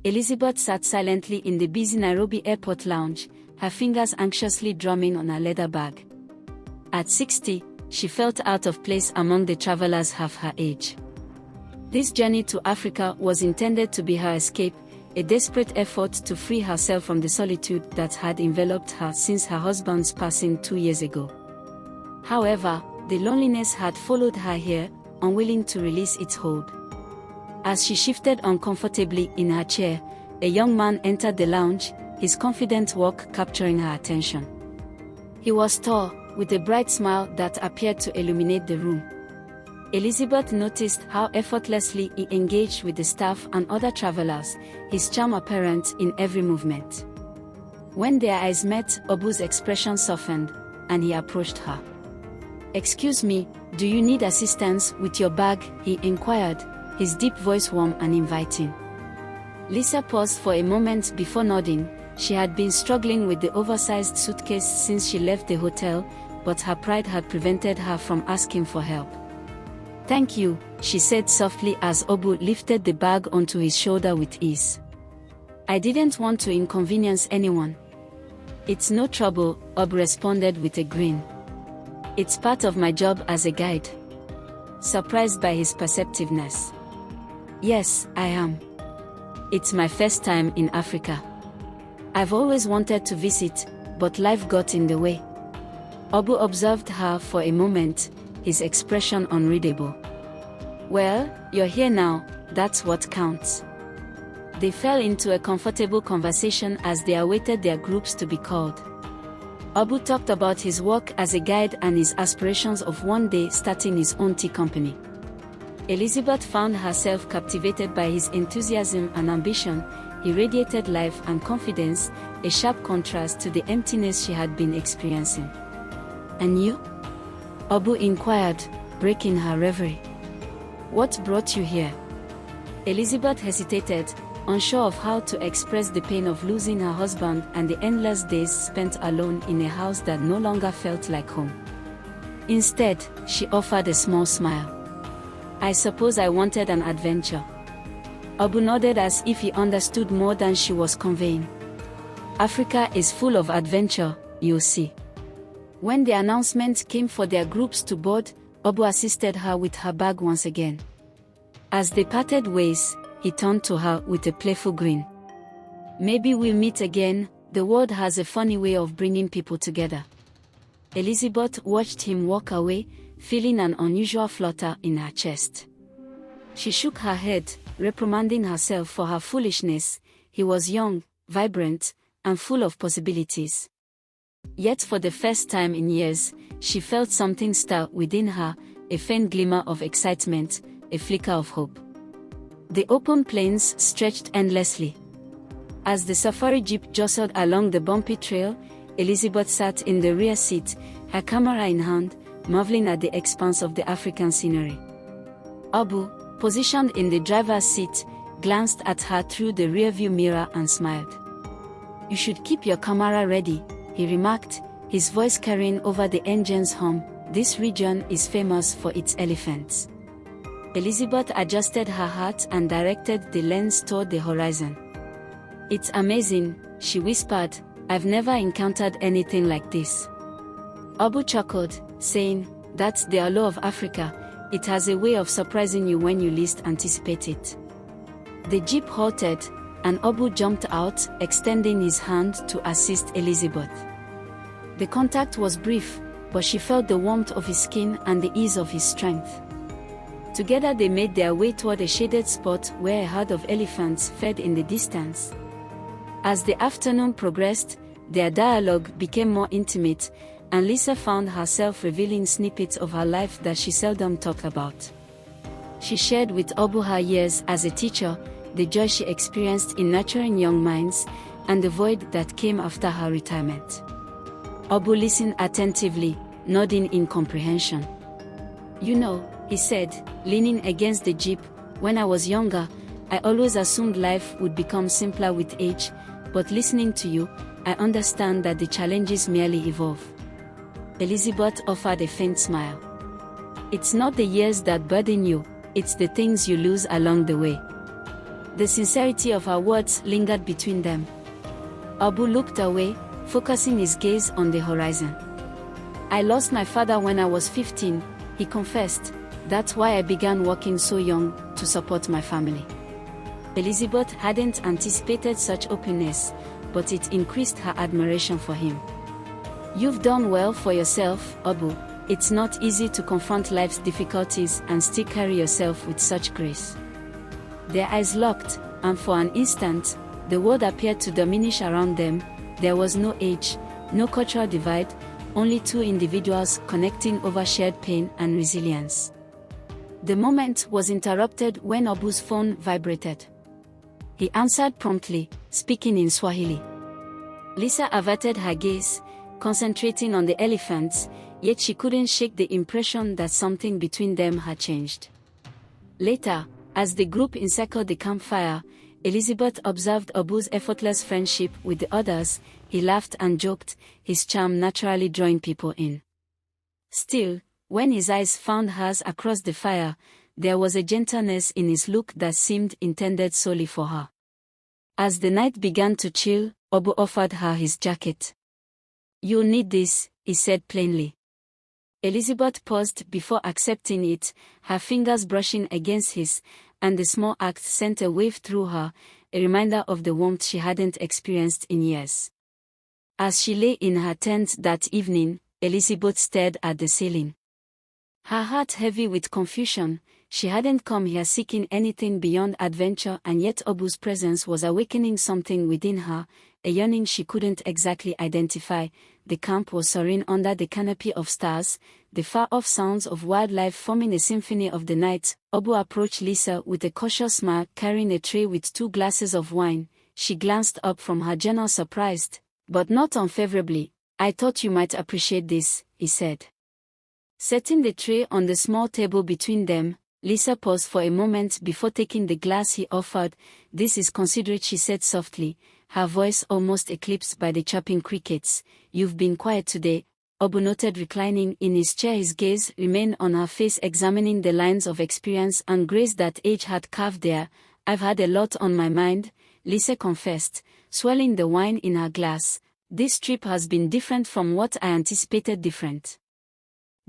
Elizabeth sat silently in the busy Nairobi airport lounge, her fingers anxiously drumming on her leather bag. At 60, she felt out of place among the travelers half her age. This journey to Africa was intended to be her escape, a desperate effort to free herself from the solitude that had enveloped her since her husband's passing 2 years ago. However, the loneliness had followed her here, unwilling to release its hold. As she shifted uncomfortably in her chair, a young man entered the lounge, his confident walk capturing her attention. He was tall, with a bright smile that appeared to illuminate the room. Elizabeth noticed how effortlessly he engaged with the staff and other travelers, his charm apparent in every movement. When their eyes met, Obu's expression softened, and he approached her. "Excuse me, do you need assistance with your bag?" he inquired, his deep voice warm and inviting. Lisa paused for a moment before nodding. She had been struggling with the oversized suitcase since she left the hotel, but her pride had prevented her from asking for help. "Thank you," she said softly as Obu lifted the bag onto his shoulder with ease. "I didn't want to inconvenience anyone." "It's no trouble," Obu responded with a grin. "It's part of my job as a guide." Surprised by his perceptiveness. "Yes, I am. It's my first time in Africa. I've always wanted to visit, but life got in the way." Obu observed her for a moment, his expression unreadable. "Well, you're here now, that's what counts." They fell into a comfortable conversation as they awaited their groups to be called. Obu talked about his work as a guide and his aspirations of one day starting his own tea company. Elizabeth found herself captivated by his enthusiasm and ambition. He radiated life and confidence, a sharp contrast to the emptiness she had been experiencing. "And you?" Obu inquired, breaking her reverie. "What brought you here?" Elizabeth hesitated, unsure of how to express the pain of losing her husband and the endless days spent alone in a house that no longer felt like home. Instead, she offered a small smile. "I suppose I wanted an adventure." Obu nodded as if he understood more than she was conveying. "Africa is full of adventure, you see." When the announcement came for their groups to board, Obu assisted her with her bag once again. As they parted ways, he turned to her with a playful grin. "Maybe we'll meet again, the world has a funny way of bringing people together." Elizabeth watched him walk away, feeling an unusual flutter in her chest. She shook her head, reprimanding herself for her foolishness. He was young, vibrant, and full of possibilities. Yet for the first time in years, she felt something stir within her, a faint glimmer of excitement, a flicker of hope. The open plains stretched endlessly. As the safari jeep jostled along the bumpy trail, Elizabeth sat in the rear seat, her camera in hand, marveling at the expanse of the African scenery. Obu, positioned in the driver's seat, glanced at her through the rearview mirror and smiled. "You should keep your camera ready," he remarked, his voice carrying over the engine's hum. "This region is famous for its elephants." Elizabeth adjusted her hat and directed the lens toward the horizon. "It's amazing," she whispered, "I've never encountered anything like this." Obu chuckled, saying, "That's the allure of Africa, it has a way of surprising you when you least anticipate it." The jeep halted, and Obu jumped out, extending his hand to assist Elizabeth. The contact was brief, but she felt the warmth of his skin and the ease of his strength. Together they made their way toward a shaded spot where a herd of elephants fed in the distance. As the afternoon progressed, their dialogue became more intimate, and Lisa found herself revealing snippets of her life that she seldom talked about. She shared with Obu her years as a teacher, the joy she experienced in nurturing young minds, and the void that came after her retirement. Obu listened attentively, nodding in comprehension. "You know," he said, leaning against the jeep, "when I was younger, I always assumed life would become simpler with age, but listening to you, I understand that the challenges merely evolve." Elizabeth offered a faint smile. "It's not the years that burden you, it's the things you lose along the way." The sincerity of her words lingered between them. Abu looked away, focusing his gaze on the horizon. I lost my father when I was 15, he confessed. That's why I began working so young, to support my family. Elizabeth hadn't anticipated such openness, but it increased her admiration for him. You've done well for yourself, Abu. It's not easy to confront life's difficulties and still carry yourself with such grace. Their eyes locked, and for an instant, the world appeared to diminish around them. There was no age, no cultural divide, only two individuals connecting over shared pain and resilience. The moment was interrupted when Abu's phone vibrated. He answered promptly, speaking in Swahili. Lisa averted her gaze, concentrating on the elephants, yet she couldn't shake the impression that something between them had changed. Later, as the group encircled the campfire, Elizabeth observed Abu's effortless friendship with the others. He laughed and joked, his charm naturally drawing people in. Still, when his eyes found hers across the fire, there was a gentleness in his look that seemed intended solely for her. As the night began to chill, Abu offered her his jacket. "You'll need this," he said plainly. Elizabeth paused before accepting it, her fingers brushing against his, and the small act sent a wave through her, a reminder of the warmth she hadn't experienced in years. As she lay in her tent that evening, Elizabeth stared at the ceiling. Her heart heavy with confusion. She hadn't come here seeking anything beyond adventure, and yet Abu's presence was awakening something within her, a yearning she couldn't exactly identify. The camp was serene under the canopy of stars, the far-off sounds of wildlife forming a symphony of the night. Abu approached Lisa with a cautious smile, carrying a tray with 2 glasses of wine. She glanced up from her journal surprised, but not unfavorably. "I thought you might appreciate this," he said. Setting the tray on the small table between them, Lisa paused for a moment before taking the glass he offered. "This is considerate," she said softly, her voice almost eclipsed by the chirping crickets. "You've been quiet today," Abu noted, reclining in his chair. His gaze remained on her face, examining the lines of experience and grace that age had carved there. "I've had a lot on my mind," Lisa confessed, swirling the wine in her glass. "This trip has been different from what I anticipated." "Different?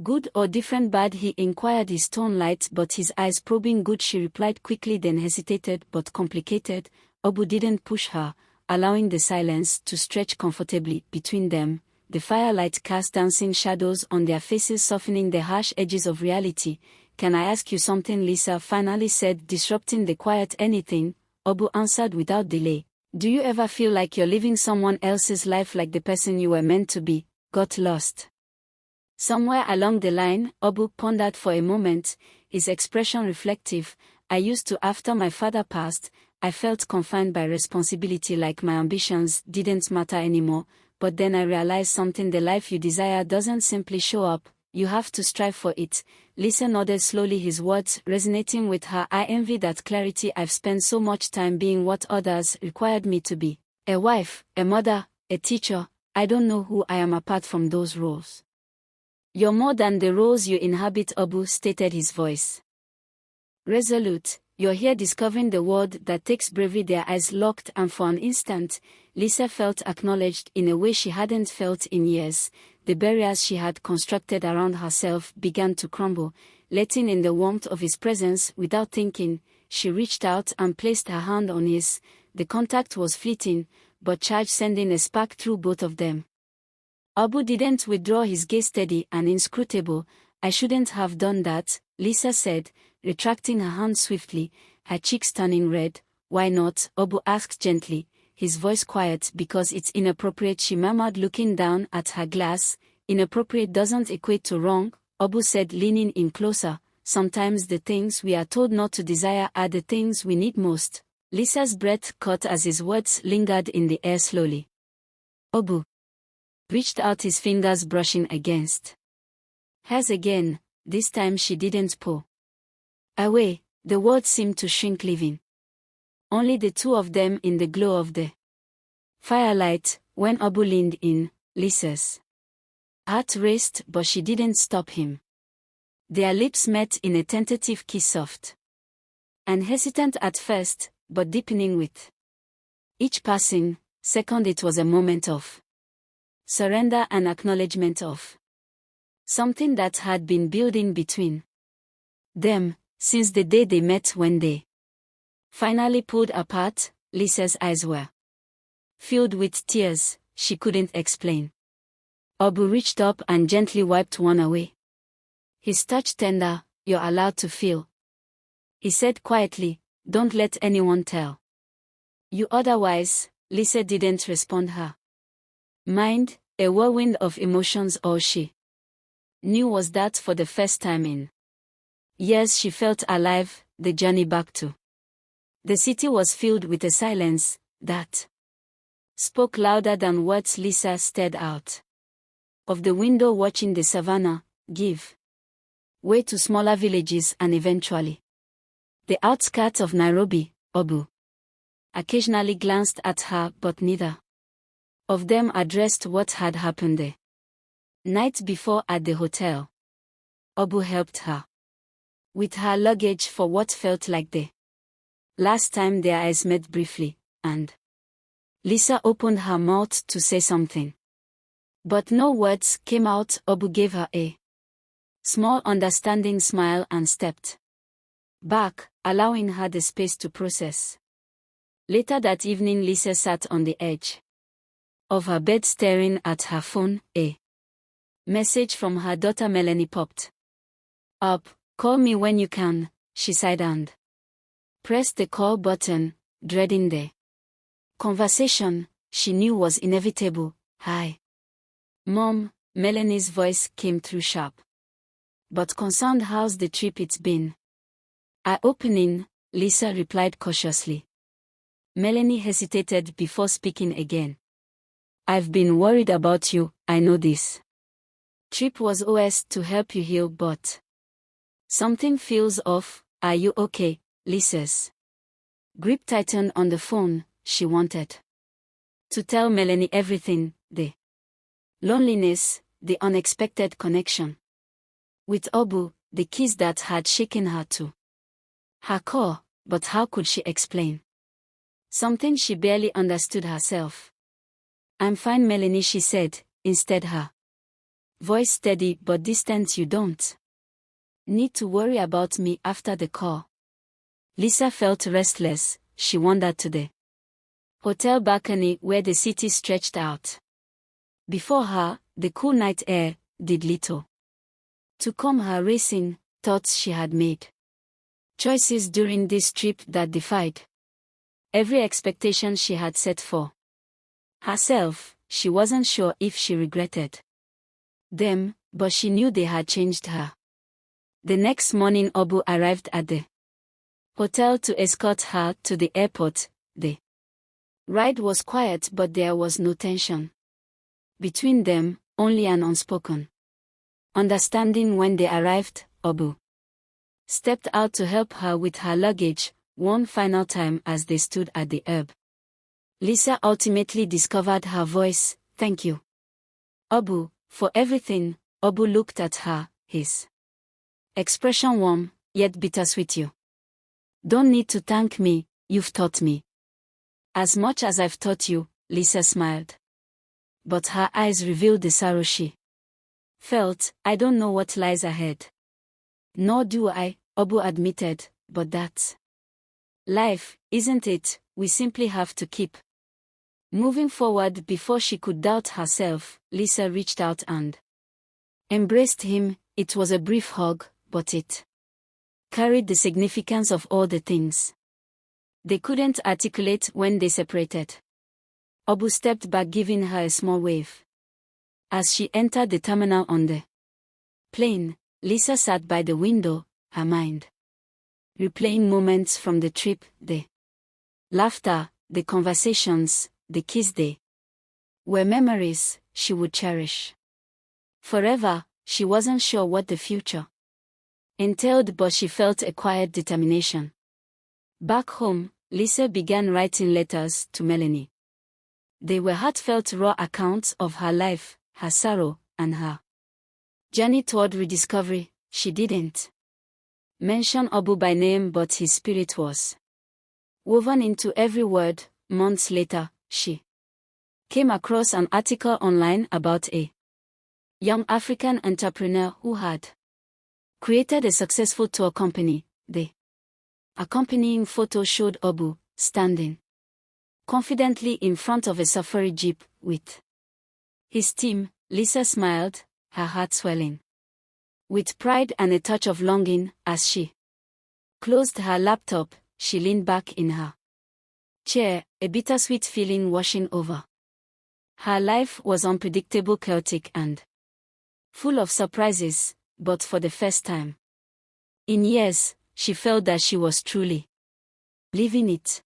Good or different bad?" he inquired, his tone light but his eyes probing. "Good," she replied quickly, then hesitated. "But complicated?" Abu didn't push her, allowing the silence to stretch comfortably between them. The firelight cast dancing shadows on their faces, softening the harsh edges of reality. "Can I ask you something?" Lisa finally said, disrupting the quiet. "Anything," Abu answered without delay. "Do you ever feel like you're living someone else's life, like the person you were meant to be got lost somewhere along the line?" Abu pondered for a moment, his expression reflective. "I used to. After my father passed, I felt confined by responsibility, like my ambitions didn't matter anymore. But then I realized something: the life you desire doesn't simply show up, you have to strive for it." Lisa nodded slowly, his words resonating with her. "I envy that clarity. I've spent so much time being what others required me to be. A wife, a mother, a teacher. I don't know who I am apart from those roles." "You're more than the roles you inhabit," Abu stated, his voice resolute. "You're here discovering the world that takes bravery." Their eyes locked, and for an instant, Lisa felt acknowledged in a way she hadn't felt in years. The barriers she had constructed around herself began to crumble, letting in the warmth of his presence. Without thinking, she reached out and placed her hand on his. The contact was fleeting, but charged, sending a spark through both of them. Abu didn't withdraw, his gaze steady and inscrutable. "I shouldn't have done that," Lisa said, retracting her hand swiftly, her cheeks turning red. "Why not?" Abu asked gently, his voice quiet. "Because it's inappropriate," she murmured, looking down at her glass. "Inappropriate doesn't equate to wrong," Abu said, leaning in closer. "Sometimes the things we are told not to desire are the things we need most." Lisa's breath caught as his words lingered in the air slowly. Abu reached out, his fingers brushing against hers again. This time she didn't pull away. The world seemed to shrink, leaving only the two of them in the glow of the firelight. When Abu leaned in, Lisa's heart raced, but she didn't stop him. Their lips met in a tentative kiss, soft and hesitant at first, but deepening with each passing second. It was a moment of surrender and acknowledgement of something that had been building between them since the day they met. When they finally pulled apart, Lisa's eyes were filled with tears she couldn't explain. Obu reached up and gently wiped one away. His touch tender. "You're allowed to feel," he said quietly. "Don't let anyone tell you otherwise." Lisa didn't respond her mind. A whirlwind of emotions. All she knew was that for the first time in years she felt alive. The journey back to the city was filled with a silence that spoke louder than words. Lisa stared out of the window, watching the savannah give way to smaller villages and eventually the outskirts of Nairobi. Obu occasionally glanced at her, but neither of them addressed what had happened the night before at the hotel. Obu helped her with her luggage for what felt like the last time. Their eyes met briefly, and Lisa opened her mouth to say something, but no words came out. Obu gave her a small understanding smile and stepped back, allowing her the space to process. Later that evening, Lisa sat on the edge of her bed staring at her phone. A message from her daughter Melanie popped up. "Call me when you can," she sighed and pressed the call button, dreading the conversation she knew was inevitable. "Hi, Mom," Melanie's voice came through sharp but concerned. "How's the trip? It's been eye-opening," Lisa replied cautiously. Melanie hesitated before speaking again. "I've been worried about you. I know this trip was OS to help you heal, but something feels off. Are you okay?" Lisa's grip tightened on the phone. She wanted to tell Melanie everything: the loneliness, the unexpected connection with Obu, the kiss that had shaken her to her core. But how could she explain something she barely understood herself? "I'm fine, Melanie," she said, instead, her voice steady but distant. "You don't need to worry about me after the call." Lisa felt restless. She wandered to the hotel balcony where the city stretched out before her. The cool night air did little to calm her racing thoughts. She had made choices during this trip that defied every expectation she had set for herself. She wasn't sure if she regretted them, but she knew they had changed her. The next morning, Obu arrived at the hotel to escort her to the airport. The ride was quiet, but there was no tension between them, only an unspoken understanding. When they arrived, Obu stepped out to help her with her luggage one final time. As they stood at the curb, Lisa ultimately discovered her voice. "Thank you, Obu, for everything." Obu looked at her, his expression warm, yet bittersweet. "You don't need to thank me, you've taught me as much as I've taught you." Lisa smiled, but her eyes revealed the sorrow she felt. "I don't know what lies ahead." "Nor do I," Obu admitted, "but that's life, isn't it? We simply have to keep moving forward." Before she could doubt herself, Lisa reached out and embraced him. It was a brief hug, but it carried the significance of all the things they couldn't articulate when they separated. Obu stepped back, giving her a small wave. As she entered the terminal on the plane, Lisa sat by the window, her mind replaying moments from the trip, the laughter, the conversations, the kiss. They were memories she would cherish forever. She wasn't sure what the future entailed, but she felt a quiet determination. Back home, Lisa began writing letters to Melanie. They were heartfelt, raw accounts of her life, her sorrow, and her journey toward rediscovery. She didn't mention Obu by name, but his spirit was Woven into every word, months later, she came across an article online about a young African entrepreneur who had created a successful tour company. The accompanying photo showed Obu standing confidently in front of a safari jeep with his team. Lisa smiled, her heart swelling with pride and a touch of longing. As she closed her laptop, she leaned back in her chair, a bittersweet feeling washing over. Her life was unpredictable, chaotic, and full of surprises, but for the first time in years, she felt that she was truly living it.